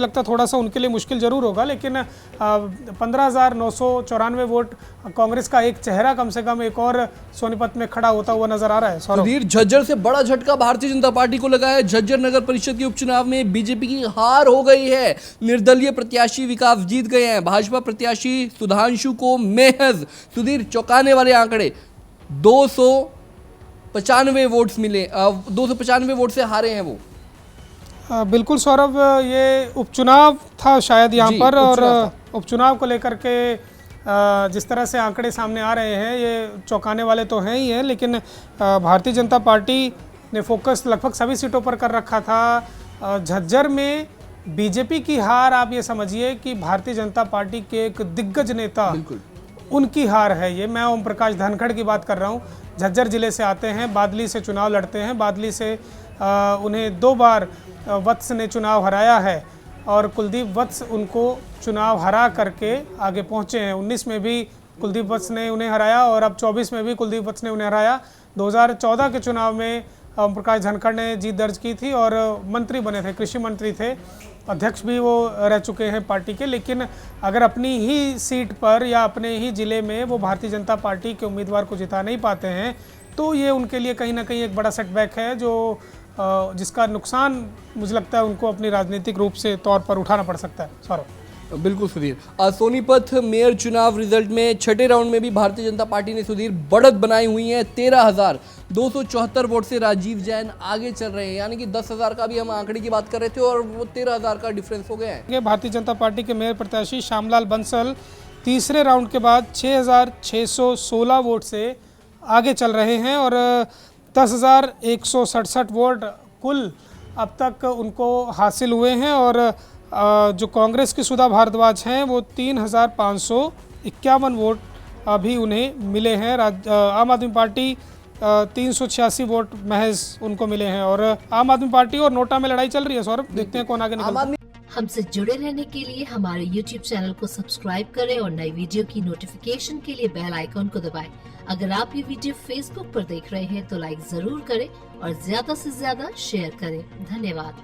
लगता थोड़ा सा उनके लिए मुश्किल जरूर होगा, लेकिन 15,994 वोट कांग्रेस का एक चेहरा कम से कम एक और सोनीपत में खड़ा होता हुआ नजर आ रहा है। सुधीर, झज्जर से बड़ा झटका भारतीय जनता पार्टी को लगा है। झज्जर नगर परिषद के उपचुनाव में बीजेपी की हार हो गई है। निर्दलीय प्रत्याशी विकास जीत गए हैं। भाजपा प्रत्याशी सुधांशु को महज सुधीर चौंकाने वाले आंकड़े 295 वोट्स मिले। 295 वोट से हारे हैं वो। बिल्कुल सौरभ, ये उपचुनाव था शायद यहाँ पर, और उपचुनाव को लेकर के जिस तरह से आंकड़े सामने आ रहे हैं ये चौंकाने वाले तो हैं ही हैं, लेकिन भारतीय जनता पार्टी ने फोकस लगभग सभी सीटों पर कर रखा था। झज्जर में बीजेपी की हार, आप ये समझिए कि भारतीय जनता पार्टी के एक दिग्गज नेता उनकी हार है ये। मैं ओम प्रकाश धनखड़ की बात कर रहा हूँ। झज्जर जिले से आते हैं, बादली से चुनाव लड़ते हैं। बादली से उन्हें 2 बार वत्स ने चुनाव हराया है और कुलदीप वत्स उनको चुनाव हरा करके आगे पहुंचे हैं। 19 में भी कुलदीप वत्स ने उन्हें हराया और अब 24 में भी कुलदीप वत्स ने उन्हें हराया। 2014 के चुनाव में ओम प्रकाश धनखड़ ने जीत दर्ज की थी और मंत्री बने थे, कृषि मंत्री थे, अध्यक्ष भी वो रह चुके हैं पार्टी के। लेकिन अगर अपनी ही सीट पर या अपने ही ज़िले में वो भारतीय जनता पार्टी के उम्मीदवार को जिता नहीं पाते हैं तो ये उनके लिए कहीं ना कहीं एक बड़ा सेटबैक है, जो जिसका नुकसान मुझे लगता है उनको अपनी राजनीतिक रूप से तौर पर उठाना पड़ सकता है। सौरभ, बिल्कुल सुधीर। सोनीपत मेयर चुनाव रिजल्ट में छठे राउंड में भी भारतीय जनता पार्टी ने सुधीर बढ़त बनाई हुई है। 13,274 वोट से राजीव जैन आगे चल रहे हैं, यानी कि 10,000 का भी हम आंकड़े की बात कर रहे थे और वो 13,000 का डिफरेंस हो गया है। भारतीय जनता पार्टी के मेयर प्रत्याशी श्यामलाल बंसल तीसरे राउंड के बाद 6,616 वोट से आगे चल रहे हैं और 10,167 वोट कुल अब तक उनको हासिल हुए हैं। और जो कांग्रेस की सुधा भारद्वाज हैं वो 3,551 वोट अभी उन्हें मिले हैं। आम आदमी पार्टी 386 वोट महज उनको मिले हैं और आम आदमी पार्टी और नोटा में लड़ाई चल रही है। सौरभ, देखते हैं कौन आगे निकलता है। हमसे जुड़े रहने के लिए हमारे YouTube चैनल को सब्सक्राइब करें और नई वीडियो की नोटिफिकेशन के लिए बेल आइकॉन को दबाएं। अगर आप ये वीडियो Facebook पर देख रहे हैं तो लाइक जरूर करें और ज्यादा से ज्यादा शेयर करें। धन्यवाद।